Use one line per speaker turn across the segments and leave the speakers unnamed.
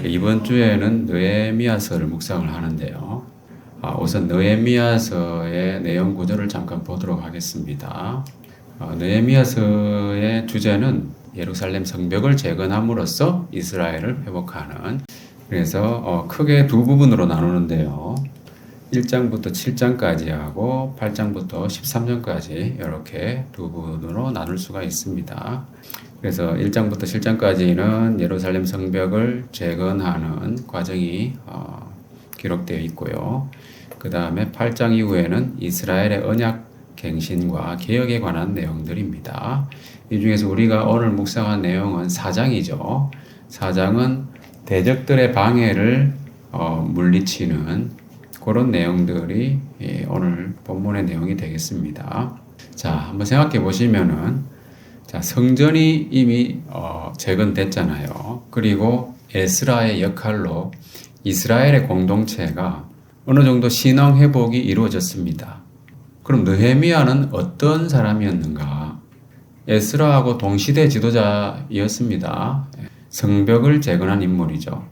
이번 주에는 느헤미야서를 묵상을 하는데요. 우선 느헤미야서의 내용 구조를 잠깐 보도록 하겠습니다. 느헤미야서의 주제는 예루살렘 성벽을 재건함으로써 이스라엘을 회복하는, 그래서 크게 두 부분으로 나누는데요. 1장부터 7장까지 하고 8장부터 13장까지 이렇게 두 부분으로 나눌 수가 있습니다. 그래서 1장부터 7장까지는 예루살렘 성벽을 재건하는 과정이 기록되어 있고요. 그 다음에 8장 이후에는 이스라엘의 언약 갱신과 개혁에 관한 내용들입니다. 이 중에서 우리가 오늘 묵상한 내용은 4장이죠. 4장은 대적들의 방해를 물리치는 그런 내용들이 오늘 본문의 내용이 되겠습니다. 자, 한번 생각해 보시면은, 자, 성전이 이미 재건됐잖아요. 그리고 에스라의 역할로 이스라엘의 공동체가 어느 정도 신앙 회복이 이루어졌습니다. 그럼 느헤미야는 어떤 사람이었는가? 에스라하고 동시대 지도자였습니다. 성벽을 재건한 인물이죠.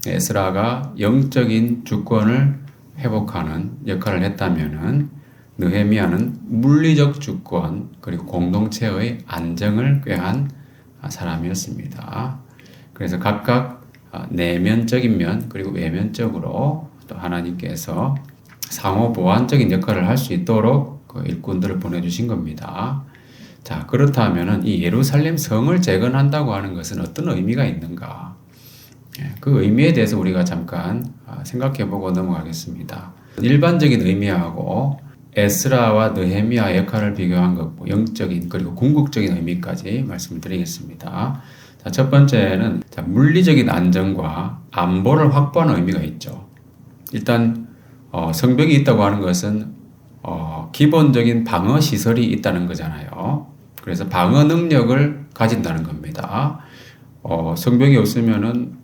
에스라가 영적인 주권을 회복하는 역할을 했다면은 느헤미야는 물리적 주권 그리고 공동체의 안정을 꾀한 사람이었습니다. 그래서 각각 내면적인 면 그리고 외면적으로 또 하나님께서 상호 보완적인 역할을 할 수 있도록 그 일꾼들을 보내주신 겁니다. 자, 그렇다면은 이 예루살렘 성을 재건한다고 하는 것은 어떤 의미가 있는가? 그 의미에 대해서 우리가 잠깐 생각해보고 넘어가겠습니다. 일반적인 의미하고 에스라와 느헤미야 역할을 비교한 것, 영적인 그리고 궁극적인 의미까지 말씀을 드리겠습니다. 자, 첫 번째는 물리적인 안정과 안보를 확보하는 의미가 있죠. 일단 성벽이 있다고 하는 것은 기본적인 방어 시설이 있다는 거잖아요. 그래서 방어 능력을 가진다는 겁니다. 성벽이 없으면은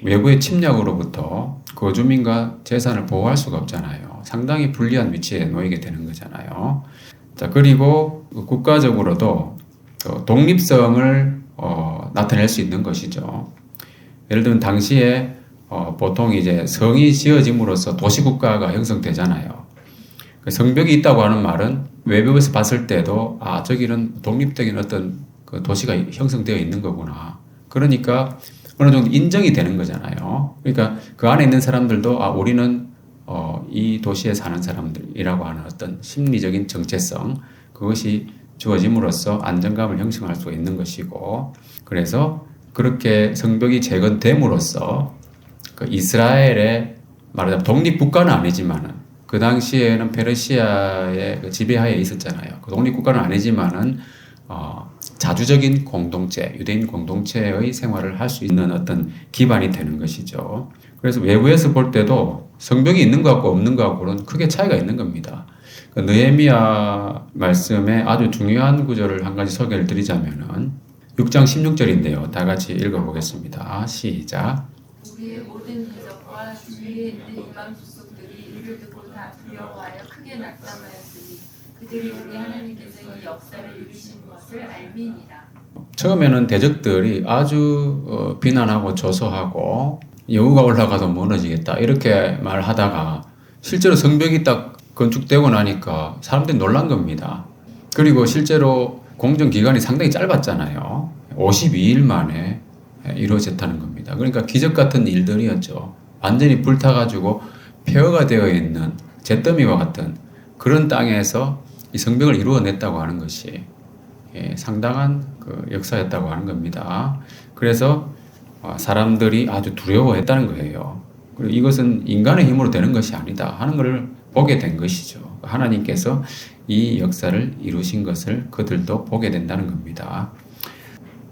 외부의 침략으로부터 거주민과 재산을 보호할 수가 없잖아요. 상당히 불리한 위치에 놓이게 되는 거잖아요. 자, 그리고 국가적으로도 독립성을 나타낼 수 있는 것이죠. 예를 들면 당시에 보통 이제 성이 지어짐으로써 도시국가가 형성되잖아요. 성벽이 있다고 하는 말은 외부에서 봤을 때도 저기는 독립적인 어떤 그 도시가 형성되어 있는 거구나. 그러니까 어느 정도 인정이 되는 거잖아요. 그러니까 그 안에 있는 사람들도 우리는 이 도시에 사는 사람들이라고 하는 어떤 심리적인 정체성, 그것이 주어짐으로써 안정감을 형성할 수 있는 것이고, 그래서 그렇게 성벽이 재건됨으로써 그 이스라엘의 말하자면 독립국가는 아니지만은 그 당시에는 페르시아의 그 지배하에 있었잖아요. 그 독립국가는 아니지만은 자주적인 공동체, 유대인 공동체의 생활을 할 수 있는 어떤 기반이 되는 것이죠. 그래서 외부에서 볼 때도 성벽이 있는 것 같고 없는 것 같고는 크게 차이가 있는 겁니다. 느헤미야 말씀에 아주 중요한 구절을 한 가지 소개를 드리자면은 6장 16절인데요. 다 같이 읽어보겠습니다. 시작.
우리의 모든 대적과 주위에 있는 이방 족속들이 이를 듣고 다 두려워하여 크게 낙담하였으니 그들이 우리 하나님께서 이 역사를 이루신 것을 알미니라.
처음에는 대적들이 아주 비난하고 조소하고 여우가 올라가도 무너지겠다 이렇게 말하다가 실제로 성벽이 딱 건축되고 나니까 사람들이 놀란 겁니다. 그리고 실제로 공정 기간이 상당히 짧았잖아요. 52일 만에 이루어졌다는 겁니다. 그러니까 기적 같은 일들이었죠. 완전히 불타가지고 폐허가 되어 있는 잿더미와 같은 그런 땅에서 이 성벽을 이루어냈다고 하는 것이 상당한 그 역사였다고 하는 겁니다. 그래서 사람들이 아주 두려워했다는 거예요. 그리고 이것은 인간의 힘으로 되는 것이 아니다 하는 것을 보게 된 것이죠. 하나님께서 이 역사를 이루신 것을 그들도 보게 된다는 겁니다.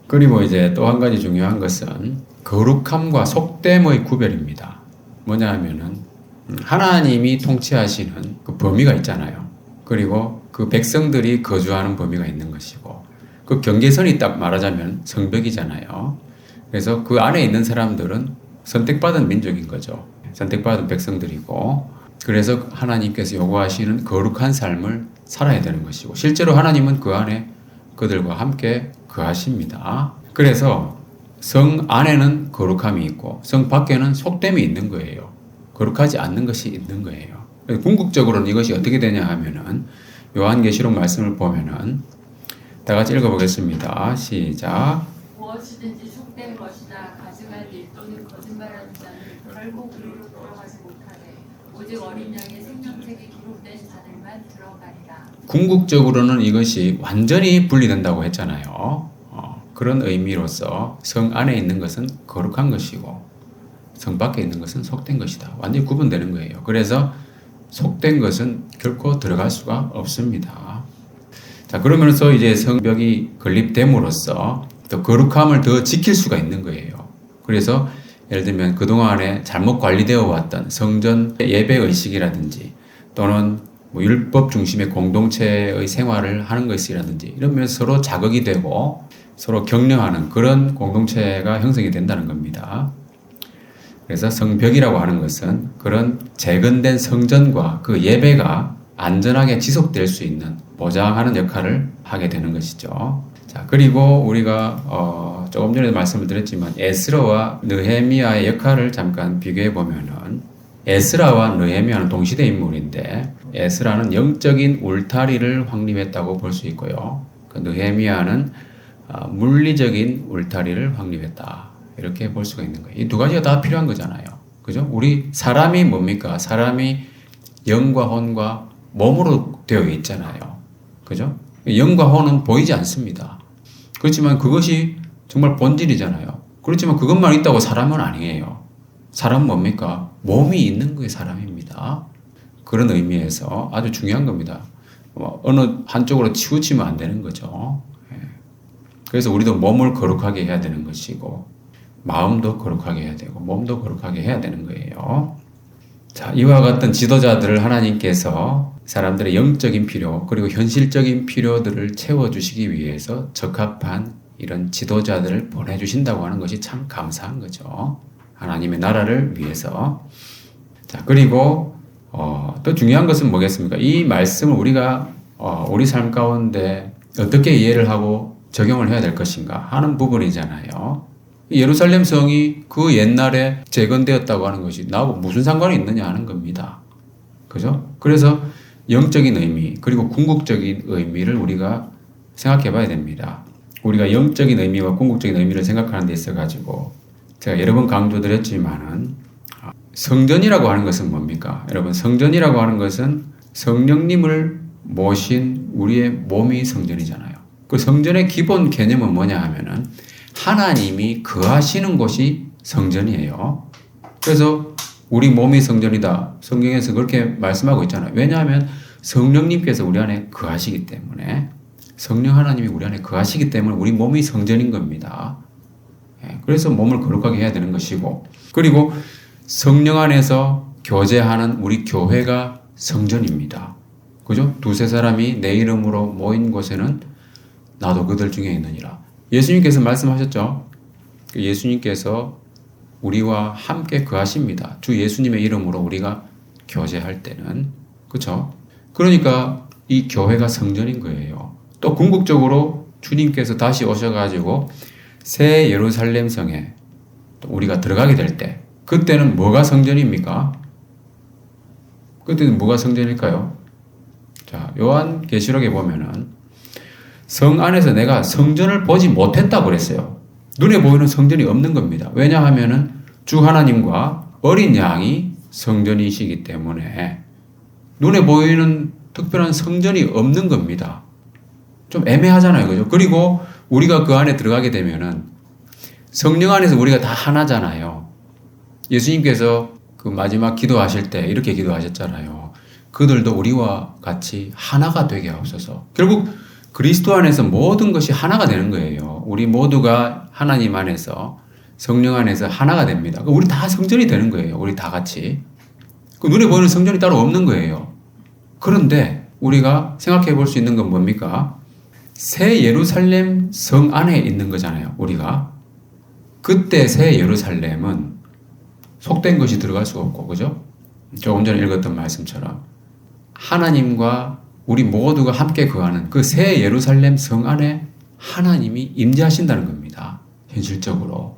그리고 이제 또 한 가지 중요한 것은 거룩함과 속됨의 구별입니다. 뭐냐 하면은 하나님이 통치하시는 그 범위가 있잖아요. 그리고 그 백성들이 거주하는 범위가 있는 것이고 그 경계선이 딱 말하자면 성벽이잖아요. 그래서 그 안에 있는 사람들은 선택받은 민족인 거죠. 선택받은 백성들이고 그래서 하나님께서 요구하시는 거룩한 삶을 살아야 되는 것이고 실제로 하나님은 그 안에 그들과 함께 거하십니다. 그래서 성 안에는 거룩함이 있고 성 밖에는 속됨이 있는 거예요. 거룩하지 않는 것이 있는 거예요. 궁극적으로는 이것이 어떻게 되냐 하면은 요한계시록 말씀을 보면은 다 같이 읽어보겠습니다. 시작.
무엇이든지 속된 것이나 가증한 일 또는 거짓말하는 자는 결국 그리로 들어가지 못하되 오직 어린 양의 생명책에 기록된 자들만 들어가리라.
궁극적으로는 이것이 완전히 분리된다고 했잖아요. 그런 의미로서 성 안에 있는 것은 거룩한 것이고 성 밖에 있는 것은 속된 것이다. 완전히 구분되는 거예요. 그래서 속된 것은 결코 들어갈 수가 없습니다. 자, 그러면서 이제 성벽이 건립됨으로써 또 거룩함을 더 지킬 수가 있는 거예요. 그래서 예를 들면 그동안에 잘못 관리되어 왔던 성전 예배 의식이라든지 또는 뭐 율법 중심의 공동체의 생활을 하는 것이라든지 이러면 서로 자극이 되고 서로 격려하는 그런 공동체가 형성이 된다는 겁니다. 그래서 성벽이라고 하는 것은 그런 재건된 성전과 그 예배가 안전하게 지속될 수 있는 보장하는 역할을 하게 되는 것이죠. 자, 그리고 우리가 조금 전에 말씀을 드렸지만 에스라와 느헤미야의 역할을 잠깐 비교해 보면은 에스라와 느헤미야는 동시대 인물인데 에스라는 영적인 울타리를 확립했다고 볼 수 있고요. 그 느헤미야는 물리적인 울타리를 확립했다. 이렇게 볼 수가 있는 거예요. 이 두 가지가 다 필요한 거잖아요. 그죠? 우리 사람이 뭡니까? 사람이 영과 혼과 몸으로 되어 있잖아요. 그죠? 영과 혼은 보이지 않습니다. 그렇지만 그것이 정말 본질이잖아요. 그렇지만 그것만 있다고 사람은 아니에요. 사람은 뭡니까? 몸이 있는 게 사람입니다. 그런 의미에서 아주 중요한 겁니다. 어느 한쪽으로 치우치면 안 되는 거죠. 그래서 우리도 몸을 거룩하게 해야 되는 것이고 마음도 거룩하게 해야 되고 몸도 거룩하게 해야 되는 거예요. 자, 이와 같은 지도자들을 하나님께서 사람들의 영적인 필요 그리고 현실적인 필요들을 채워주시기 위해서 적합한 이런 지도자들을 보내주신다고 하는 것이 참 감사한 거죠. 하나님의 나라를 위해서. 자, 그리고 또 중요한 것은 뭐겠습니까? 이 말씀을 우리가 우리 삶 가운데 어떻게 이해를 하고 적용을 해야 될 것인가 하는 부분이잖아요. 예루살렘 성이 그 옛날에 재건되었다고 하는 것이 나하고 무슨 상관이 있느냐 하는 겁니다. 그죠? 그래서 영적인 의미 그리고 궁극적인 의미를 우리가 생각해 봐야 됩니다. 우리가 영적인 의미와 궁극적인 의미를 생각하는 데 있어 가지고 제가 여러 번 강조드렸지만은 성전이라고 하는 것은 뭡니까? 여러분, 성전이라고 하는 것은 성령님을 모신 우리의 몸이 성전이잖아요. 그 성전의 기본 개념은 뭐냐 하면은 하나님이 거하시는 곳이 성전이에요. 그래서 우리 몸이 성전이다. 성경에서 그렇게 말씀하고 있잖아요. 왜냐하면 성령님께서 우리 안에 거하시기 때문에 성령 하나님이 우리 안에 거하시기 때문에 우리 몸이 성전인 겁니다. 그래서 몸을 거룩하게 해야 되는 것이고 그리고 성령 안에서 교제하는 우리 교회가 성전입니다. 그죠? 두세 사람이 내 이름으로 모인 곳에는 나도 그들 중에 있느니라. 예수님께서 말씀하셨죠. 예수님께서 우리와 함께 거하십니다. 주 예수님의 이름으로 우리가 교제할 때는. 그렇죠? 그러니까 이 교회가 성전인 거예요. 또 궁극적으로 주님께서 다시 오셔가지고 새 예루살렘 성에 우리가 들어가게 될 때 그때는 뭐가 성전입니까? 그때는 뭐가 성전일까요? 자, 요한계시록에 보면은 성 안에서 내가 성전을 보지 못했다고 그랬어요. 눈에 보이는 성전이 없는 겁니다. 왜냐하면은 주 하나님과 어린 양이 성전이시기 때문에 눈에 보이는 특별한 성전이 없는 겁니다. 좀 애매하잖아요. 그죠? 그리고 우리가 그 안에 들어가게 되면은 성령 안에서 우리가 다 하나잖아요. 예수님께서 그 마지막 기도하실 때 이렇게 기도하셨잖아요. 그들도 우리와 같이 하나가 되게 하옵소서. 결국 그리스도 안에서 모든 것이 하나가 되는 거예요. 우리 모두가 하나님 안에서 성령 안에서 하나가 됩니다. 우리 다 성전이 되는 거예요. 우리 다 같이. 그 눈에 보이는 성전이 따로 없는 거예요. 그런데 우리가 생각해 볼 수 있는 건 뭡니까? 새 예루살렘 성 안에 있는 거잖아요. 우리가. 그때 새 예루살렘은 속된 것이 들어갈 수가 없고, 그죠? 조금 전에 읽었던 말씀처럼 하나님과 우리 모두가 함께 거하는 그 새 예루살렘 성 안에 하나님이 임재하신다는 겁니다. 현실적으로.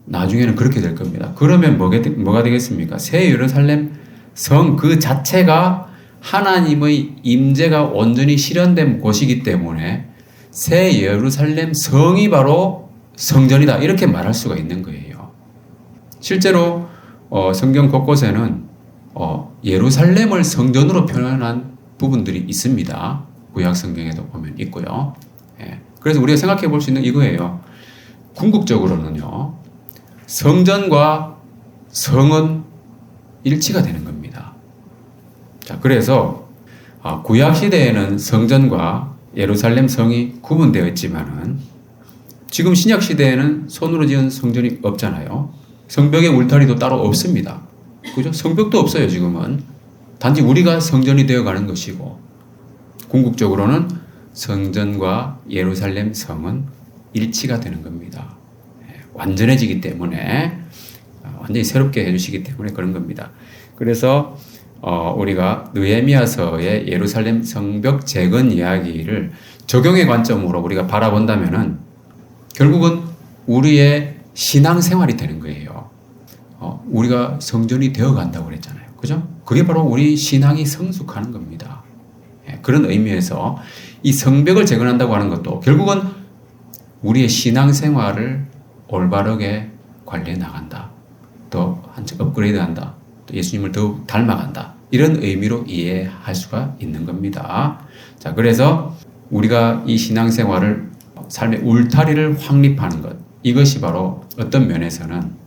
나중에는 그렇게 될 겁니다. 그러면 뭐가 되겠습니까? 새 예루살렘 성 그 자체가 하나님의 임재가 온전히 실현된 곳이기 때문에 새 예루살렘 성이 바로 성전이다. 이렇게 말할 수가 있는 거예요. 실제로 성경 곳곳에는 예루살렘을 성전으로 표현한 부분들이 있습니다. 구약 성경에도 보면 있고요. 예. 그래서 우리가 생각해 볼 수 있는 이거예요. 궁극적으로는요, 성전과 성은 일치가 되는 겁니다. 자, 그래서 구약 시대에는 성전과 예루살렘 성이 구분되어 있지만은 지금 신약 시대에는 손으로 지은 성전이 없잖아요. 성벽의 울타리도 따로 없습니다. 그죠? 성벽도 없어요, 지금은. 단지 우리가 성전이 되어 가는 것이고, 궁극적으로는 성전과 예루살렘 성은 일치가 되는 겁니다. 완전해지기 때문에, 완전히 새롭게 해주시기 때문에 그런 겁니다. 그래서 우리가 느헤미야서의 예루살렘 성벽 재건 이야기를 적용의 관점으로 우리가 바라본다면은 결국은 우리의 신앙생활이 되는 거예요. 우리가 성전이 되어 간다고 그랬잖아요. 그죠? 그게 바로 우리 신앙이 성숙하는 겁니다. 그런 의미에서 이 성벽을 재건한다고 하는 것도 결국은 우리의 신앙생활을 올바르게 관리해 나간다. 또 한층 업그레이드 한다. 또 예수님을 더욱 닮아간다. 이런 의미로 이해할 수가 있는 겁니다. 자, 그래서 우리가 이 신앙생활을 삶의 울타리를 확립하는 것. 이것이 바로 어떤 면에서는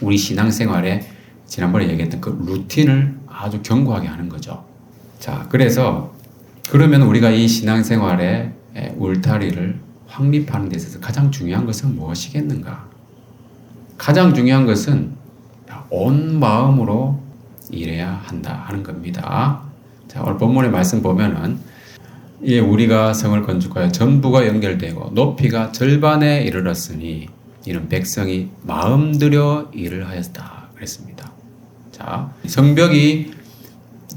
우리 신앙생활에 지난번에 얘기했던 그 루틴을 아주 견고하게 하는 거죠. 자, 그래서 그러면 우리가 이 신앙생활의 울타리를 확립하는 데 있어서 가장 중요한 것은 무엇이겠는가? 가장 중요한 것은 온 마음으로 일해야 한다 하는 겁니다. 자, 오늘 본문의 말씀 보면은 우리가 성을 건축하여 전부가 연결되고 높이가 절반에 이르렀으니 이는 백성이 마음들여 일을 하였다 그랬습니다. 자, 성벽이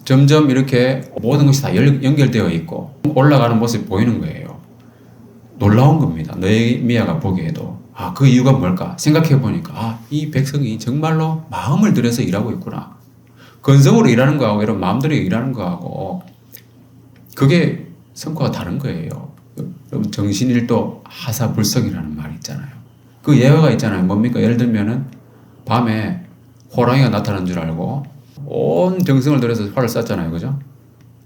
점점 이렇게 모든 것이 다 연결되어 있고 올라가는 모습이 보이는 거예요. 놀라운 겁니다. 느헤미야가 보기에도 그 이유가 뭘까 생각해 보니까 이 백성이 정말로 마음을 들여서 일하고 있구나. 건성으로 일하는 거하고 이런 마음들이 일하는 거하고 그게 성과가 다른 거예요. 여러분 정신일도 하사불성이라는 말이 있잖아요. 그 예화가 있잖아요. 뭡니까? 예를 들면은 밤에 호랑이가 나타난 줄 알고 온 정성을 들여서 활을 쐈잖아요. 그죠?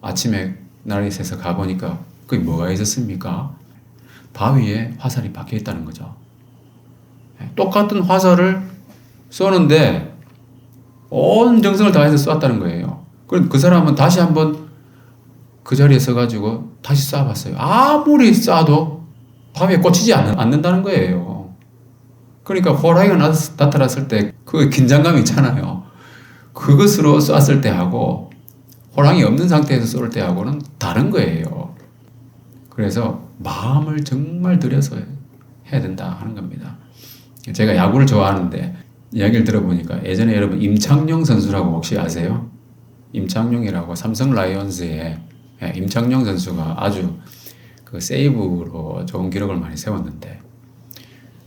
아침에 날이 새서 가보니까 그게 뭐가 있었습니까? 바위에 화살이 박혀 있다는 거죠. 똑같은 화살을 쏘는데 온 정성을 다해서 쐈다는 거예요. 그럼 그 사람은 다시 한번 그 자리에 서가지고 다시 쏴봤어요. 아무리 쏴도 바위에 꽂히지 않는다는 거예요. 그러니까 호랑이가 나타났을 때 그 긴장감이 있잖아요. 그것으로 쐈을 때하고 호랑이 없는 상태에서 쏠 때하고는 다른 거예요. 그래서 마음을 정말 들여서 해야 된다 하는 겁니다. 제가 야구를 좋아하는데 이야기를 들어보니까 예전에 여러분 임창용 선수라고 혹시 아세요? 임창용이라고 삼성 라이온즈의 임창용 선수가 아주 그 세이브로 좋은 기록을 많이 세웠는데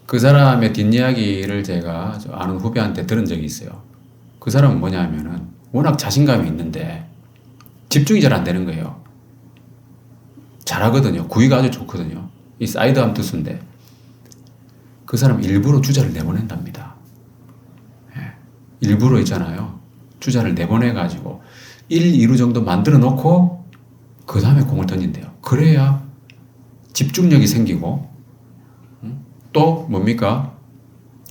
그 사람의 뒷이야기를 제가 아는 후배한테 들은 적이 있어요. 그 사람은 뭐냐면은 워낙 자신감이 있는데 집중이 잘 안 되는 거예요. 잘하거든요. 구위가 아주 좋거든요. 이 사이드암 투수인데 그 사람 일부러 주자를 내보낸답니다. 일부러 있잖아요. 주자를 내보내가지고 1, 2루 정도 만들어 놓고 그 다음에 공을 던진대요. 그래야 집중력이 생기고 또 뭡니까?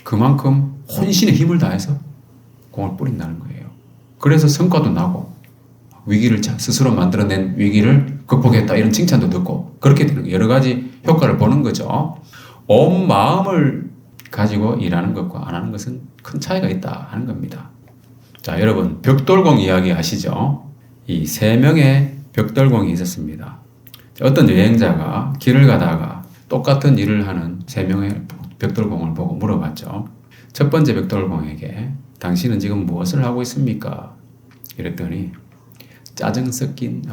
그만큼 혼신의 힘을 다해서 공을 뿌린다는 거예요. 그래서 성과도 나고 위기를 스스로 만들어낸 위기를 극복했다 이런 칭찬도 듣고 그렇게 되는 여러 가지 효과를 보는 거죠. 온 마음을 가지고 일하는 것과 안 하는 것은 큰 차이가 있다 하는 겁니다. 자, 여러분 벽돌공 이야기 아시죠? 이 3명의 벽돌공이 있었습니다. 어떤 여행자가 길을 가다가 똑같은 일을 하는 3명의 벽돌공을 보고 물어봤죠. 첫 번째 벽돌공에게 당신은 지금 무엇을 하고 있습니까? 이랬더니 짜증 섞인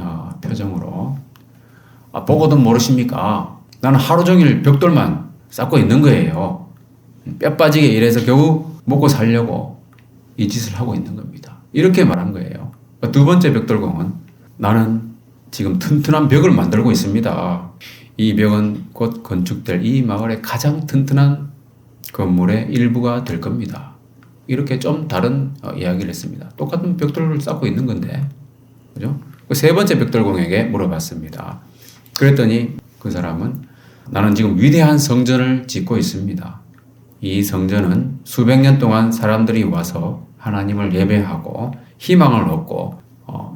표정으로 보고도 모르십니까? 나는 하루 종일 벽돌만 쌓고 있는 거예요. 뼈 빠지게 일해서 겨우 먹고 살려고 이 짓을 하고 있는 겁니다. 이렇게 말한 거예요. 두 번째 벽돌공은 나는 지금 튼튼한 벽을 만들고 있습니다. 이 벽은 곧 건축될 이 마을의 가장 튼튼한 건물의 일부가 될 겁니다. 이렇게 좀 다른 이야기를 했습니다. 똑같은 벽돌을 쌓고 있는 건데, 그죠? 세 번째 벽돌공에게 물어봤습니다. 그랬더니 그 사람은 나는 지금 위대한 성전을 짓고 있습니다. 이 성전은 수백 년 동안 사람들이 와서 하나님을 예배하고 희망을 얻고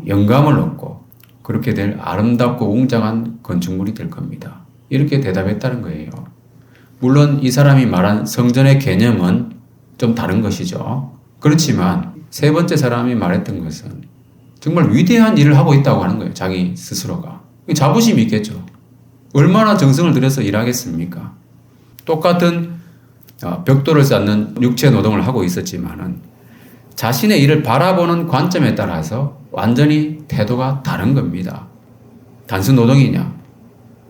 영감을 얻고 그렇게 될 아름답고 웅장한 건축물이 될 겁니다. 이렇게 대답했다는 거예요. 물론 이 사람이 말한 성전의 개념은 좀 다른 것이죠. 그렇지만 세 번째 사람이 말했던 것은 정말 위대한 일을 하고 있다고 하는 거예요. 자기 스스로가. 자부심이 있겠죠. 얼마나 정성을 들여서 일하겠습니까? 똑같은 벽돌을 쌓는 육체 노동을 하고 있었지만은 자신의 일을 바라보는 관점에 따라서 완전히 태도가 다른 겁니다. 단순 노동이냐?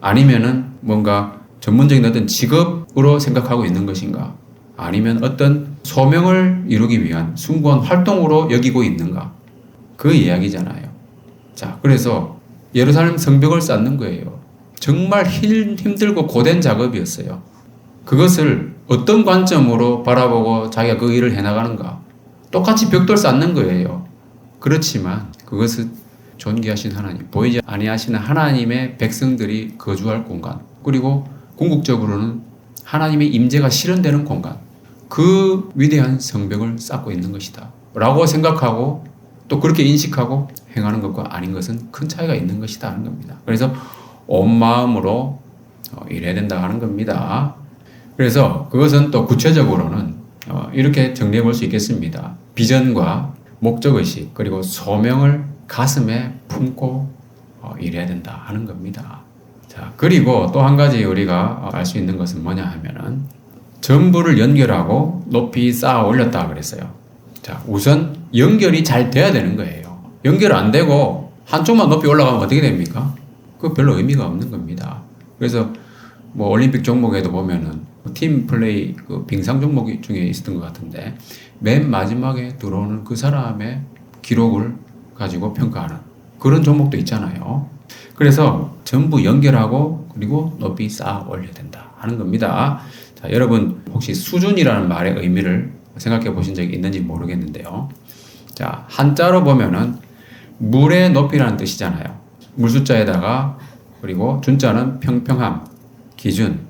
아니면은 뭔가 전문적인 어떤 직업으로 생각하고 있는 것인가? 아니면 어떤 소명을 이루기 위한 숭고한 활동으로 여기고 있는가? 그 이야기잖아요. 자, 그래서 예루살렘 성벽을 쌓는 거예요. 정말 힘들고 고된 작업이었어요. 그것을 어떤 관점으로 바라보고 자기가 그 일을 해나가는가? 똑같이 벽돌 쌓는 거예요. 그렇지만 그것은 존귀하신 하나님, 보이지 아니하시는 하나님의 백성들이 거주할 공간, 그리고 궁극적으로는 하나님의 임재가 실현되는 공간, 그 위대한 성벽을 쌓고 있는 것이다 라고 생각하고 또 그렇게 인식하고 행하는 것과 아닌 것은 큰 차이가 있는 것이다 하는 겁니다. 그래서 온 마음으로 일해야 된다 하는 겁니다. 그래서 그것은 또 구체적으로는 이렇게 정리해 볼 수 있겠습니다. 비전과 목적의식 그리고 소명을 가슴에 품고 일해야 된다 하는 겁니다. 자, 그리고 또 한 가지 우리가 알 수 있는 것은 뭐냐 하면은 전부를 연결하고 높이 쌓아 올렸다 그랬어요. 자, 우선 연결이 잘 돼야 되는 거예요. 연결 안 되고 한쪽만 높이 올라가면 어떻게 됩니까? 그거 별로 의미가 없는 겁니다. 그래서 뭐 올림픽 종목에도 보면은 팀 플레이 그 빙상 종목 중에 있었던 것 같은데 맨 마지막에 들어오는 그 사람의 기록을 가지고 평가하는 그런 종목도 있잖아요. 그래서 전부 연결하고 그리고 높이 쌓아 올려야 된다 하는 겁니다. 자, 여러분 혹시 수준이라는 말의 의미를 생각해 보신 적이 있는지 모르겠는데요. 자, 한자로 보면은 물의 높이라는 뜻이잖아요. 물 숫자에다가 그리고 준자는 평평함, 기준,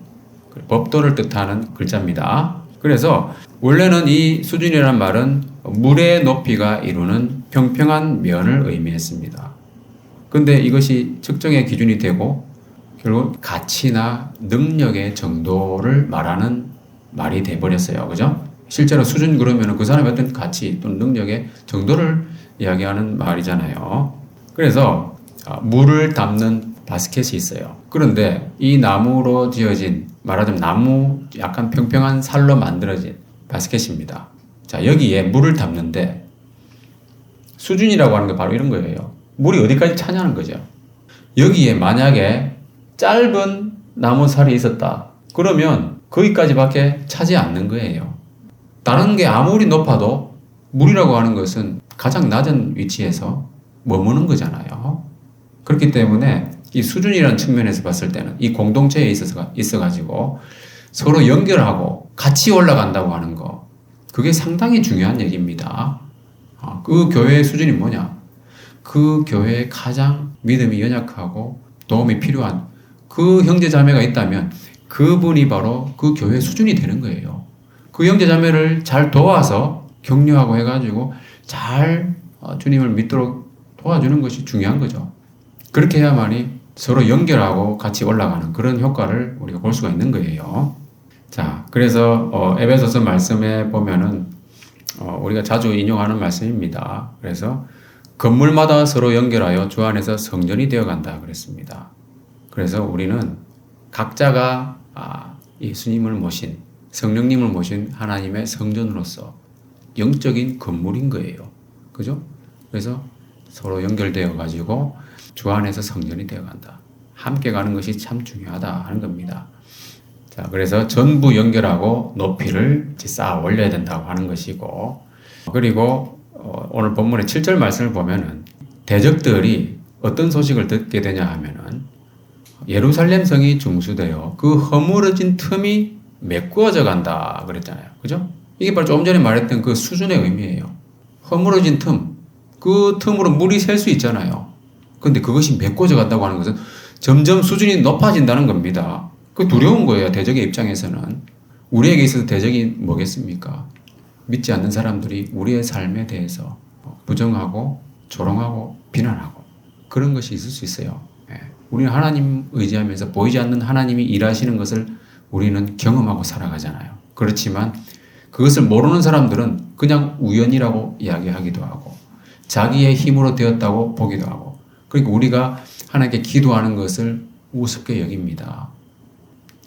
법도를 뜻하는 글자입니다. 그래서 원래는 이 수준이라는 말은 물의 높이가 이루는 평평한 면을 의미했습니다. 근데 이것이 측정의 기준이 되고 결국 가치나 능력의 정도를 말하는 말이 돼버렸어요. 그죠? 실제로 수준 그러면 그 사람의 어떤 가치 또는 능력의 정도를 이야기하는 말이잖아요. 그래서 물을 담는 바스켓이 있어요. 그런데 이 나무로 지어진 말하자면 나무 약간 평평한 살로 만들어진 바스켓입니다. 자, 여기에 물을 담는데 수준이라고 하는 게 바로 이런 거예요. 물이 어디까지 차냐는 거죠. 여기에 만약에 짧은 나무살이 있었다. 그러면 거기까지밖에 차지 않는 거예요. 다른 게 아무리 높아도 물이라고 하는 것은 가장 낮은 위치에서 머무는 거잖아요. 그렇기 때문에 이 수준이라는 측면에서 봤을 때는 이 공동체에 있어가지고 서로 연결하고 같이 올라간다고 하는 거, 그게 상당히 중요한 얘기입니다. 그 교회의 수준이 뭐냐? 그 교회에 가장 믿음이 연약하고 도움이 필요한 그 형제 자매가 있다면 그분이 바로 그 교회의 수준이 되는 거예요. 그 형제 자매를 잘 도와서 격려하고 해가지고 잘 주님을 믿도록 도와주는 것이 중요한 거죠. 그렇게 해야만이 서로 연결하고 같이 올라가는 그런 효과를 우리가 볼 수가 있는 거예요. 자, 그래서 에베소서 말씀에 보면은 우리가 자주 인용하는 말씀입니다. 그래서 건물마다 서로 연결하여 주 안에서 성전이 되어간다 그랬습니다. 그래서 우리는 각자가 예수님을 모신 성령님을 모신 하나님의 성전으로서 영적인 건물인 거예요. 그죠? 그래서 서로 연결되어 가지고 주 안에서 성전이 되어간다. 함께 가는 것이 참 중요하다 하는 겁니다. 자, 그래서 전부 연결하고 높이를 쌓아 올려야 된다고 하는 것이고, 그리고 오늘 본문의 7절 말씀을 보면은 대적들이 어떤 소식을 듣게 되냐 하면은 예루살렘 성이 중수되어 그 허물어진 틈이 메꾸어져 간다 그랬잖아요. 그죠? 이게 바로 조금 전에 말했던 그 수준의 의미예요. 허물어진 틈, 그 틈으로 물이 셀 수 있잖아요. 근데 그것이 메꿔져 간다고 하는 것은 점점 수준이 높아진다는 겁니다. 그 두려운 거예요. 대적의 입장에서는. 우리에게 있어서 대적이 뭐겠습니까? 믿지 않는 사람들이 우리의 삶에 대해서 부정하고 조롱하고 비난하고 그런 것이 있을 수 있어요. 우리는 하나님 의지하면서 보이지 않는 하나님이 일하시는 것을 우리는 경험하고 살아가잖아요. 그렇지만 그것을 모르는 사람들은 그냥 우연이라고 이야기하기도 하고 자기의 힘으로 되었다고 보기도 하고, 그러니까 우리가 하나님께 기도하는 것을 우습게 여깁니다.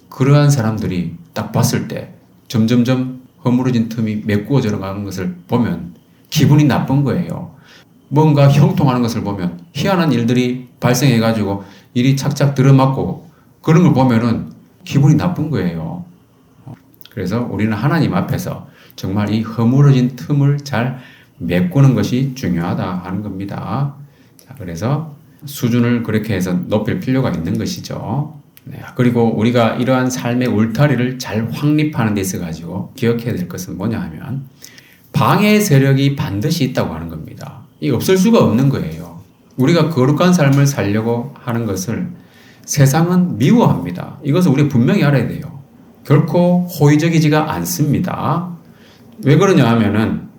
그러한 사람들이 딱 봤을 때 점점점 허물어진 틈이 메꾸어져 가는 것을 보면 기분이 나쁜 거예요. 뭔가 형통하는 것을 보면 희한한 일들이 발생해가지고 일이 착착 들어맞고 그런 걸 보면은 기분이 나쁜 거예요. 그래서 우리는 하나님 앞에서 정말 이 허물어진 틈을 잘 메꾸는 것이 중요하다 하는 겁니다. 자, 그래서 수준을 그렇게 해서 높일 필요가 있는 것이죠. 네, 그리고 우리가 이러한 삶의 울타리를 잘 확립하는 데 있어가지고 기억해야 될 것은 뭐냐 하면 방해 세력이 반드시 있다고 하는 겁니다. 이 없을 수가 없는 거예요. 우리가 거룩한 삶을 살려고 하는 것을 세상은 미워합니다. 이것을 우리가 분명히 알아야 돼요. 결코 호의적이지가 않습니다. 왜 그러냐 하면은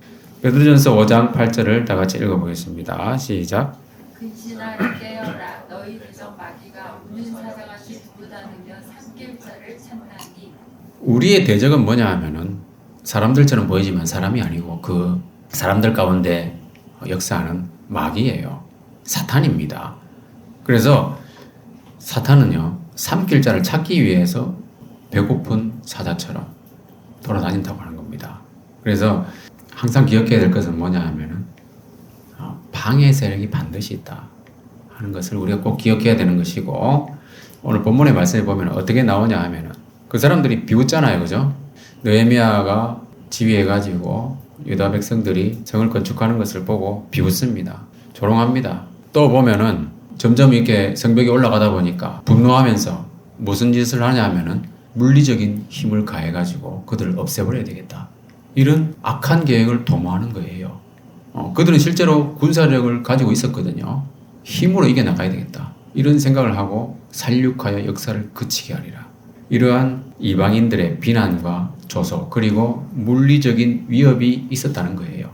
베드로전서 5장 8절을 다 같이 읽어보겠습니다. 시작.
근신하라 깨어라 너희 대적 마귀가 우는 사자같이 두루다니며 삼킬 자를 찾나니.
우리의 대적은 뭐냐 하면은 사람들처럼 보이지만 사람이 아니고 그 사람들 가운데 역사하는 마귀예요. 사탄입니다. 그래서 사탄은요, 삼킬 자를 찾기 위해서 배고픈 사자처럼 돌아다닌다고 하는 겁니다. 그래서 항상 기억해야 될 것은 뭐냐 하면은 방해 세력이 반드시 있다 하는 것을 우리가 꼭 기억해야 되는 것이고, 오늘 본문의 말씀에 보면 어떻게 나오냐 하면은 그 사람들이 비웃잖아요. 그죠? 느헤미야가 지휘해가지고 유다 백성들이 성을 건축하는 것을 보고 비웃습니다. 조롱합니다. 또 보면은 점점 이렇게 성벽이 올라가다 보니까 분노하면서 무슨 짓을 하냐 하면은 물리적인 힘을 가해가지고 그들을 없애버려야 되겠다. 이런 악한 계획을 도모하는 거예요. 그들은 실제로 군사력을 가지고 있었거든요. 힘으로 이겨나가야 되겠다. 이런 생각을 하고 살육하여 역사를 그치게 하리라. 이러한 이방인들의 비난과 조소 그리고 물리적인 위협이 있었다는 거예요.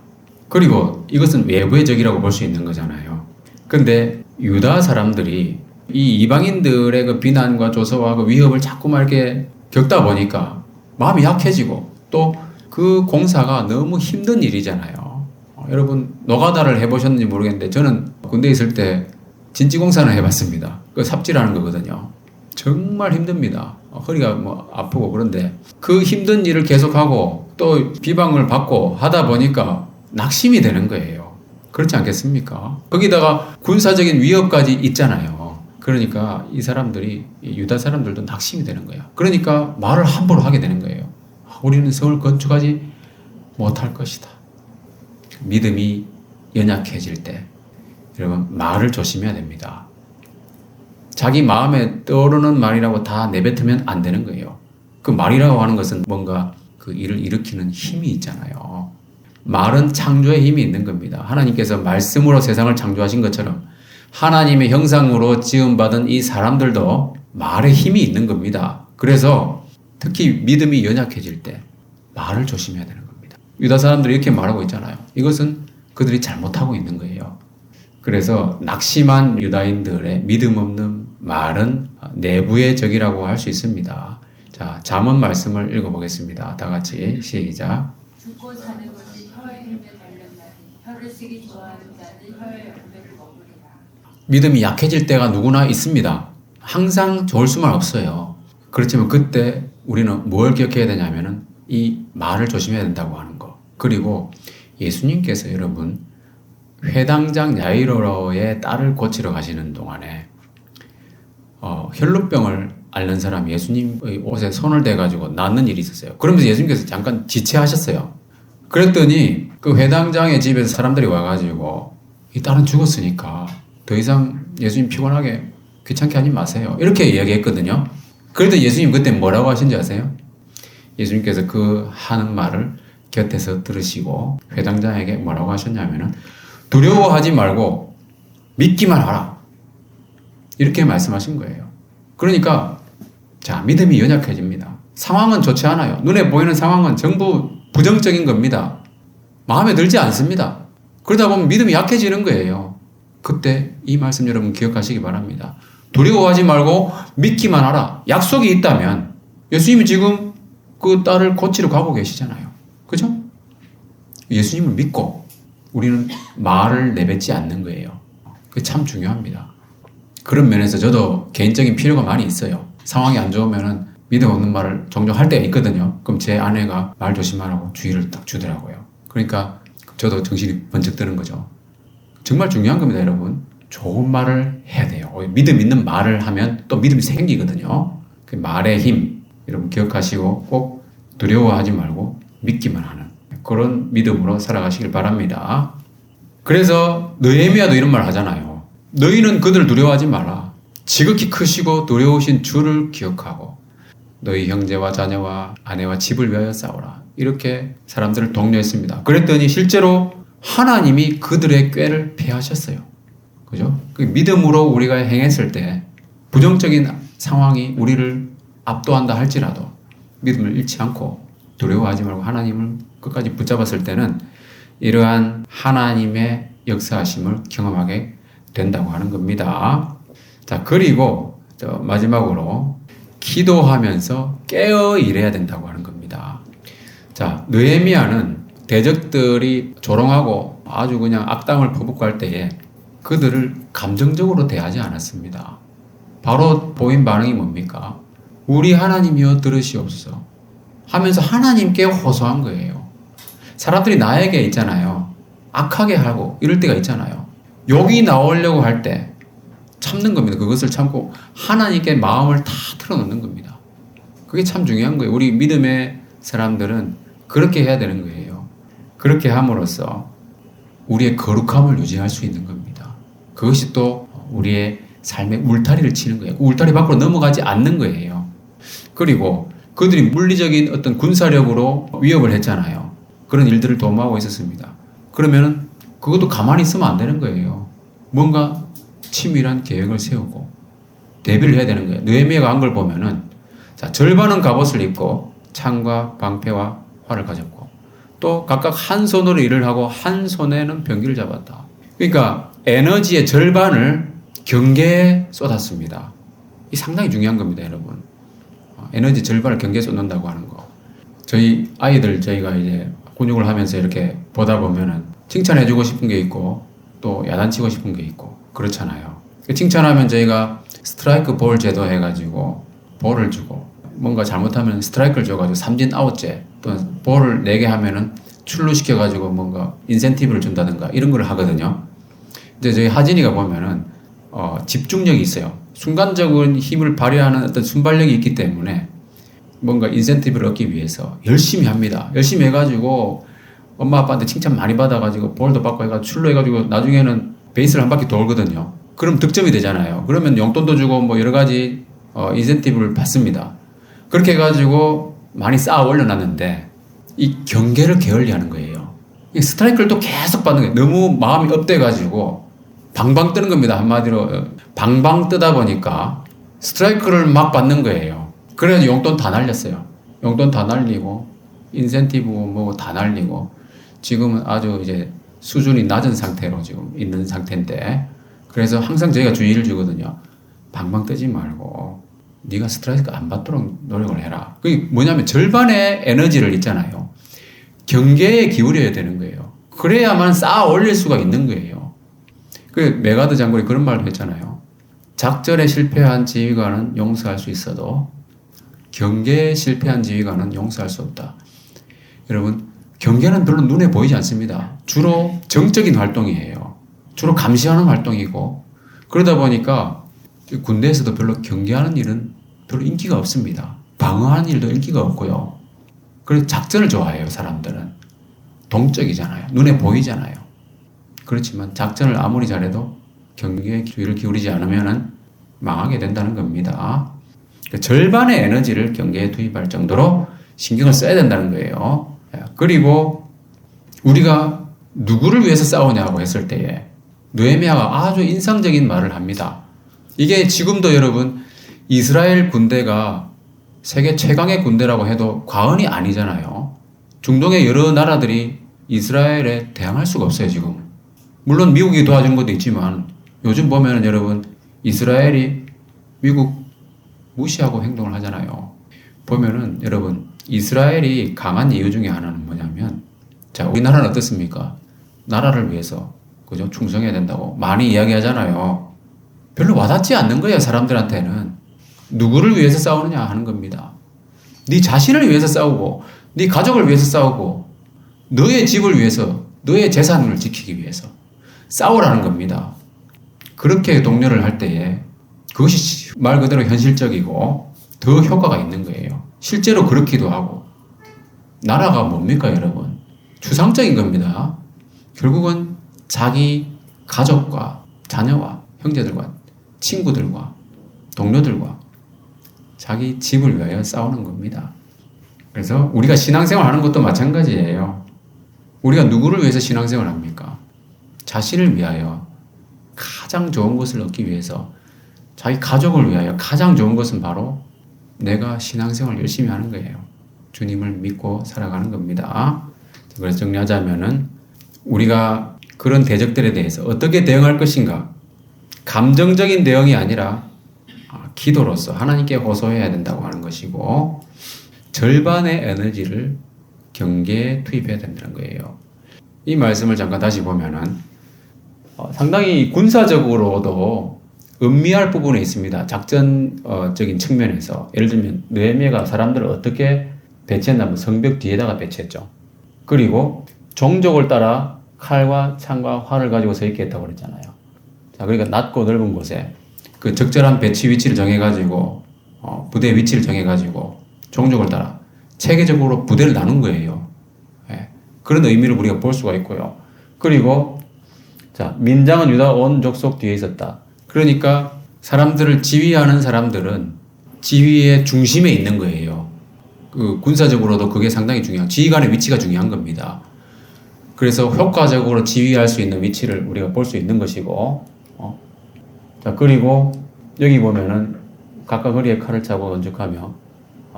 그리고 이것은 외부의 적이라고 볼 수 있는 거잖아요. 근데 유다 사람들이 이 이방인들의 그 비난과 조소와 그 위협을 자꾸만 이렇게 겪다 보니까 마음이 약해지고 또 그 공사가 너무 힘든 일이잖아요. 여러분 노가다를 해보셨는지 모르겠는데 저는 군대에 있을 때 진지공사는 해봤습니다. 그 삽질하는 거거든요. 정말 힘듭니다. 허리가 뭐 아프고 그런데 그 힘든 일을 계속하고 또 비방을 받고 하다 보니까 낙심이 되는 거예요. 그렇지 않겠습니까? 거기다가 군사적인 위협까지 있잖아요. 그러니까 이 사람들이, 유다 사람들도 낙심이 되는 거야. 그러니까 말을 함부로 하게 되는 거예요. 우리는 성을 건축하지 못할 것이다. 믿음이 연약해질 때 여러분 말을 조심해야 됩니다. 자기 마음에 떠오르는 말이라고 다 내뱉으면 안 되는 거예요. 그 말이라고 하는 것은 뭔가 그 일을 일으키는 힘이 있잖아요. 말은 창조의 힘이 있는 겁니다. 하나님께서 말씀으로 세상을 창조하신 것처럼 하나님의 형상으로 지음받은 이 사람들도 말에 힘이 있는 겁니다. 그래서 특히 믿음이 연약해질 때 말을 조심해야 되는 겁니다. 유다 사람들이 이렇게 말하고 있잖아요. 이것은 그들이 잘못하고 있는 거예요. 그래서 낙심한 유다인들의 믿음 없는 말은 내부의 적이라고 할 수 있습니다. 자, 잠언 말씀을 읽어보겠습니다. 다 같이 시작.
죽고 사는 것이 혀의 힘에 달렸나니 혀를 쓰기 좋아하는 자는 혀의 열매를 먹으리라.
믿음이 약해질 때가 누구나 있습니다. 항상 좋을 수만 없어요. 그렇지만 그때 우리는 뭘 기억해야 되냐면은 이 말을 조심해야 된다고 하는 거. 그리고 예수님께서 여러분 회당장 야이로의 딸을 고치러 가시는 동안에 혈루병을 앓는 사람이 예수님의 옷에 손을 대가지고 낫는 일이 있었어요. 그러면서 예수님께서 잠깐 지체하셨어요. 그랬더니 그 회당장의 집에서 사람들이 와가지고 이 딸은 죽었으니까 더 이상 예수님 피곤하게 귀찮게 하지 마세요. 이렇게 이야기했거든요. 그래도 예수님 그때 뭐라고 하신지 아세요? 예수님께서 그 하는 말을 곁에서 들으시고 회당장에게 뭐라고 하셨냐면은 두려워하지 말고 믿기만 하라. 이렇게 말씀하신 거예요. 그러니까 자, 믿음이 연약해집니다. 상황은 좋지 않아요. 눈에 보이는 상황은 전부 부정적인 겁니다. 마음에 들지 않습니다. 그러다 보면 믿음이 약해지는 거예요. 그때 이 말씀 여러분 기억하시기 바랍니다. 두려워하지 말고 믿기만 하라. 약속이 있다면 예수님이 지금 그 딸을 고치러 가고 계시잖아요. 그죠? 예수님을 믿고 우리는 말을 내뱉지 않는 거예요. 그게 참 중요합니다. 그런 면에서 저도 개인적인 필요가 많이 있어요. 상황이 안 좋으면은 믿음 없는 말을 종종 할 때가 있거든요. 그럼 제 아내가 말 조심하라고 주의를 딱 주더라고요. 그러니까 저도 정신이 번쩍 드는 거죠. 정말 중요한 겁니다, 여러분. 좋은 말을 해야 돼요. 믿음 있는 말을 하면 또 믿음이 생기거든요. 그 말의 힘, 여러분 기억하시고 꼭 두려워하지 말고 믿기만 하는 그런 믿음으로 살아가시길 바랍니다. 그래서 느헤미야도 이런 말 하잖아요. 너희는 그들을 두려워하지 마라. 지극히 크시고 두려우신 주를 기억하고 너희 형제와 자녀와 아내와 집을 위하여 싸우라. 이렇게 사람들을 독려했습니다. 그랬더니 실제로 하나님이 그들의 꾀를 패하셨어요. 그죠? 그 믿음으로 우리가 행했을 때 부정적인 상황이 우리를 압도한다 할지라도 믿음을 잃지 않고 두려워하지 말고 하나님을 끝까지 붙잡았을 때는 이러한 하나님의 역사하심을 경험하게 된다고 하는 겁니다. 자, 그리고 마지막으로 기도하면서 깨어 일해야 된다고 하는 겁니다. 자, 느헤미야는 대적들이 조롱하고 아주 그냥 악담을 퍼붓고 할 때에 그들을 감정적으로 대하지 않았습니다. 바로 보인 반응이 뭡니까? 우리 하나님이여 들으시옵소서 하면서 하나님께 호소한 거예요. 사람들이 나에게 있잖아요. 악하게 하고 이럴 때가 있잖아요. 욕이 나오려고 할 때 참는 겁니다. 그것을 참고 하나님께 마음을 다 틀어놓는 겁니다. 그게 참 중요한 거예요. 우리 믿음의 사람들은 그렇게 해야 되는 거예요. 그렇게 함으로써 우리의 거룩함을 유지할 수 있는 겁니다. 그것이 또 우리의 삶의 울타리를 치는 거예요. 그 울타리 밖으로 넘어가지 않는 거예요. 그리고 그들이 물리적인 어떤 군사력으로 위협을 했잖아요. 그런 일들을 도모하고 있었습니다. 그러면은 그것도 가만히 있으면 안 되는 거예요. 뭔가 치밀한 계획을 세우고 대비를 해야 되는 거예요. 느헤미야가 한 걸 보면은 자, 절반은 갑옷을 입고 창과 방패와 활을 가졌고 또 각각 한 손으로 일을 하고 한 손에는 병기를 잡았다. 그러니까 에너지의 절반을 경계에 쏟았습니다. 이 상당히 중요한 겁니다, 여러분. 에너지 절반을 경계에 쏟는다고 하는 거. 저희 아이들 저희가 이제 훈육을 하면서 이렇게 보다 보면은 칭찬해주고 싶은 게 있고 또 야단치고 싶은 게 있고 그렇잖아요. 칭찬하면 저희가 스트라이크 볼 제도 해가지고 볼을 주고 뭔가 잘못하면 스트라이크를 줘가지고 삼진 아웃제 또 볼을 내게 하면은 출루시켜가지고 뭔가 인센티브를 준다든가 이런 걸 하거든요. 이제 저희 하진이가 보면은 집중력이 있어요. 순간적인 힘을 발휘하는 어떤 순발력이 있기 때문에 뭔가 인센티브를 얻기 위해서 열심히 합니다. 열심히 해가지고 엄마 아빠한테 칭찬 많이 받아가지고 볼도 받고 해가지고 출루해가지고 나중에는 베이스를 한 바퀴 돌거든요. 그럼 득점이 되잖아요. 그러면 용돈도 주고 뭐 여러 가지 인센티브를 받습니다. 그렇게 해가지고 많이 쌓아 올려놨는데 이 경계를 게을리하는 거예요. 이 스트라이크를 또 계속 받는 거예요. 너무 마음이 업돼가지고 방방 뜨는 겁니다. 한마디로 방방 뜨다 보니까 스트라이크를 막 받는 거예요. 그래서 용돈 다 날렸어요. 용돈 다 날리고 인센티브 뭐 다 날리고 지금은 아주 이제 수준이 낮은 상태로 지금 있는 상태인데 그래서 항상 저희가 주의를 주거든요. 방방 뜨지 말고 네가 스트라이크 안 받도록 노력을 해라. 그게 뭐냐면 절반의 에너지를 있잖아요. 경계에 기울여야 되는 거예요. 그래야만 쌓아 올릴 수가 있는 거예요. 그 메가드 장군이 그런 말을 했잖아요. 작전에 실패한 지휘관은 용서할 수 있어도 경계에 실패한 지휘관은 용서할 수 없다. 여러분, 경계는 별로 눈에 보이지 않습니다. 주로 정적인 활동이에요. 주로 감시하는 활동이고 그러다 보니까 군대에서도 별로 경계하는 일은 별로 인기가 없습니다. 방어하는 일도 인기가 없고요. 그래서 작전을 좋아해요, 사람들은. 동적이잖아요. 눈에 보이잖아요. 그렇지만 작전을 아무리 잘해도 경기에 주의를 기울이지 않으면 망하게 된다는 겁니다. 절반의 에너지를 경기에 투입할 정도로 신경을 써야 된다는 거예요. 그리고 우리가 누구를 위해서 싸우냐고 했을 때에 느헤미야가 아주 인상적인 말을 합니다. 이게 지금도 여러분 이스라엘 군대가 세계 최강의 군대라고 해도 과언이 아니잖아요. 중동의 여러 나라들이 이스라엘에 대항할 수가 없어요, 지금. 물론 미국이 도와준 것도 있지만 요즘 보면은 여러분 이스라엘이 미국 무시하고 행동을 하잖아요. 보면은 여러분 이스라엘이 강한 이유 중에 하나는 뭐냐면 자, 우리나라는 어떻습니까? 나라를 위해서 그죠? 충성해야 된다고 많이 이야기하잖아요. 별로 와닿지 않는 거예요, 사람들한테는. 누구를 위해서 싸우느냐 하는 겁니다. 네 자신을 위해서 싸우고 네 가족을 위해서 싸우고 너의 집을 위해서 너의 재산을 지키기 위해서 싸우라는 겁니다. 그렇게 독려를 할 때에 그것이 말 그대로 현실적이고 더 효과가 있는 거예요. 실제로 그렇기도 하고. 나라가 뭡니까, 여러분? 추상적인 겁니다. 결국은 자기 가족과 자녀와 형제들과 친구들과 동료들과 자기 집을 위하여 싸우는 겁니다. 그래서 우리가 신앙생활 하는 것도 마찬가지예요. 우리가 누구를 위해서 신앙생활 합니까? 자신을 위하여 가장 좋은 것을 얻기 위해서 자기 가족을 위하여 가장 좋은 것은 바로 내가 신앙생활을 열심히 하는 거예요. 주님을 믿고 살아가는 겁니다. 그래서 정리하자면은 우리가 그런 대적들에 대해서 어떻게 대응할 것인가? 감정적인 대응이 아니라 기도로서 하나님께 호소해야 된다고 하는 것이고 절반의 에너지를 경계에 투입해야 된다는 거예요. 이 말씀을 잠깐 다시 보면은 상당히 군사적으로도 음미할 부분이 있습니다. 작전적인 측면에서 예를 들면 느헤미야가 사람들을 어떻게 배치했냐면 성벽 뒤에다가 배치했죠. 그리고 종족을 따라 칼과 창과 활을 가지고 서 있게 했다고 그랬잖아요. 자, 그러니까 낮고 넓은 곳에 그 적절한 배치 위치를 정해가지고 부대 위치를 정해가지고 종족을 따라 체계적으로 부대를 나눈 거예요. 예. 그런 의미를 우리가 볼 수가 있고요. 그리고 자, 민장은 유다 온 족속 뒤에 있었다. 그러니까 사람들을 지휘하는 사람들은 지휘의 중심에 있는 거예요. 그 군사적으로도 그게 상당히 중요한, 지휘관의 위치가 중요한 겁니다. 그래서 효과적으로 지휘할 수 있는 위치를 우리가 볼 수 있는 것이고, 자, 그리고 여기 보면은 각각 허리에 칼을 차고 건축하며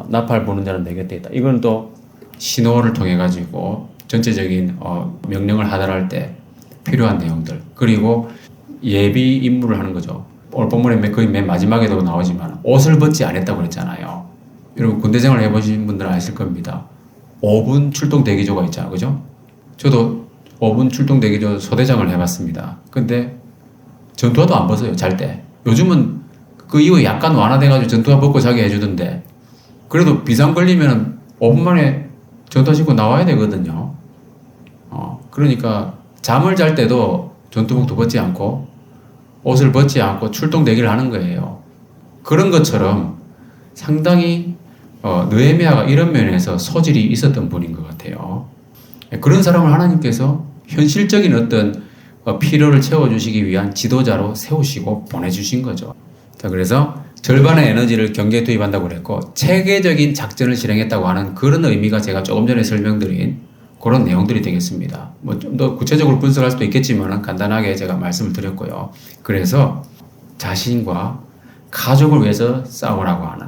나팔 부는 자는 내 곁에 있다. 이건 또 신호를 통해 가지고 전체적인 명령을 하달할 때 필요한 내용들. 그리고 예비 임무를 하는 거죠. 오늘 본문에 거의 맨 마지막에도 나오지만 옷을 벗지 않았다고 그랬잖아요. 여러분 군대 생활 해보신 분들은 아실 겁니다. 5분 출동 대기조가 있잖아요. 그죠? 저도 5분 출동 대기조 소대장을 해봤습니다. 근데 전투화도 안 벗어요. 잘 때. 요즘은 그 이후에 약간 완화돼가지고 전투화 벗고 자게 해주던데 그래도 비상 걸리면 5분 만에 전투화 신고 나와야 되거든요. 그러니까 잠을 잘 때도 전투복도 벗지 않고 옷을 벗지 않고 출동 대기를 하는 거예요. 그런 것처럼 상당히 느헤미야가 이런 면에서 소질이 있었던 분인 것 같아요. 그런 사람을 하나님께서 현실적인 어떤 필요를 채워주시기 위한 지도자로 세우시고 보내주신 거죠. 자, 그래서 절반의 에너지를 경계에 투입한다고 그랬고 체계적인 작전을 실행했다고 하는 그런 의미가 제가 조금 전에 설명드린 그런 내용들이 되겠습니다. 뭐 좀 더 구체적으로 분석할 수도 있겠지만 간단하게 제가 말씀을 드렸고요. 그래서 자신과 가족을 위해서 싸우라고 하는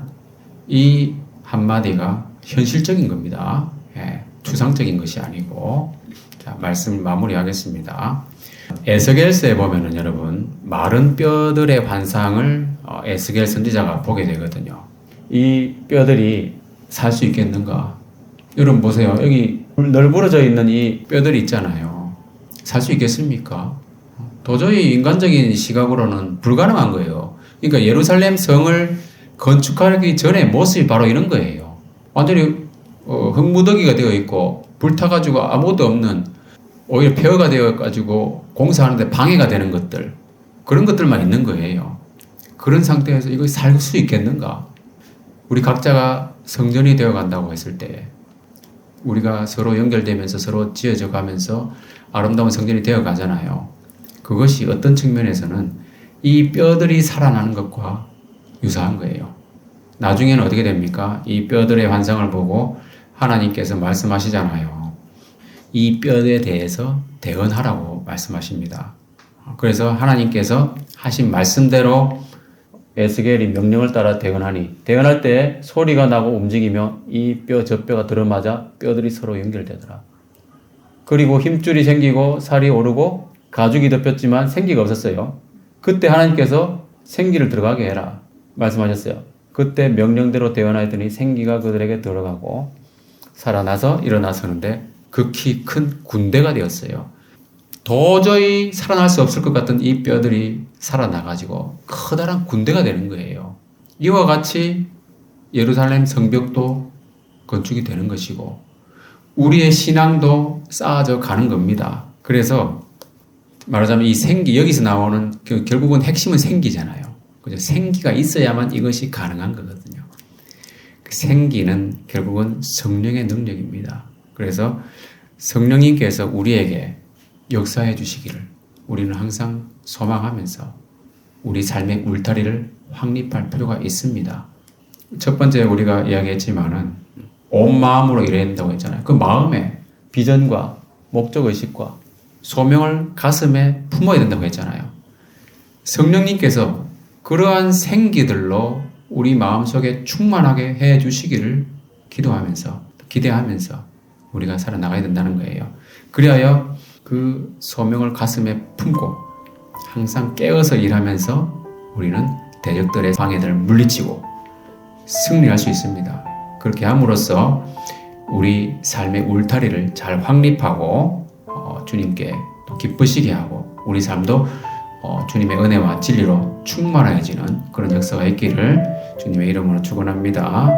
이 한마디가 현실적인 겁니다. 예, 추상적인 것이 아니고. 자, 말씀 마무리하겠습니다. 에스겔서에 보면은 여러분 마른 뼈들의 환상을 에스겔 선지자가 보게 되거든요. 이 뼈들이 살 수 있겠는가? 여러분 보세요. 여기 널브러져 있는 이 뼈들이 있잖아요. 살 수 있겠습니까? 도저히 인간적인 시각으로는 불가능한 거예요. 그러니까 예루살렘 성을 건축하기 전에 모습이 바로 이런 거예요. 완전히 흙무더기가 되어 있고 불타가지고 아무것도 없는 오히려 폐허가 되어가지고 공사하는데 방해가 되는 것들, 그런 것들만 있는 거예요. 그런 상태에서 이거 살 수 있겠는가? 우리 각자가 성전이 되어 간다고 했을 때 우리가 서로 연결되면서 서로 지어져 가면서 아름다운 성전이 되어 가잖아요. 그것이 어떤 측면에서는 이 뼈들이 살아나는 것과 유사한 거예요. 나중에는 어떻게 됩니까? 이 뼈들의 환상을 보고 하나님께서 말씀하시잖아요. 이 뼈에 대해서 대언하라고 말씀하십니다. 그래서 하나님께서 하신 말씀대로 에스겔이 명령을 따라 대언하니, 대언할 때 소리가 나고 움직이며 이 뼈 저 뼈가 들어맞아 뼈들이 서로 연결되더라. 그리고 힘줄이 생기고 살이 오르고 가죽이 덮였지만 생기가 없었어요. 그때 하나님께서 생기를 들어가게 해라 말씀하셨어요. 그때 명령대로 대언하였더니 생기가 그들에게 들어가고 살아나서 일어나서는데 극히 큰 군대가 되었어요. 도저히 살아날 수 없을 것 같은 이 뼈들이 살아나가지고 커다란 군대가 되는 거예요. 이와 같이 예루살렘 성벽도 건축이 되는 것이고 우리의 신앙도 쌓아져 가는 겁니다. 그래서 말하자면 이 생기, 여기서 나오는 결국은 핵심은 생기잖아요. 그죠? 생기가 있어야만 이것이 가능한 거거든요. 그 생기는 결국은 성령의 능력입니다. 그래서 성령님께서 우리에게 역사해 주시기를 우리는 항상 소망하면서 우리 삶의 울타리를 확립할 필요가 있습니다. 첫 번째 우리가 이야기했지만은 온 마음으로 일해야 된다고 했잖아요. 그 마음에 비전과 목적의식과 소명을 가슴에 품어야 된다고 했잖아요. 성령님께서 그러한 생기들로 우리 마음속에 충만하게 해 주시기를 기대하면서 우리가 살아나가야 된다는 거예요. 그리하여 그 소명을 가슴에 품고 항상 깨어서 일하면서 우리는 대적들의 방해들을 물리치고 승리할 수 있습니다. 그렇게 함으로써 우리 삶의 울타리를 잘 확립하고 주님께 또 기쁘시게 하고 우리 삶도 주님의 은혜와 진리로 충만해지는 그런 역사가 있기를 주님의 이름으로 축원합니다.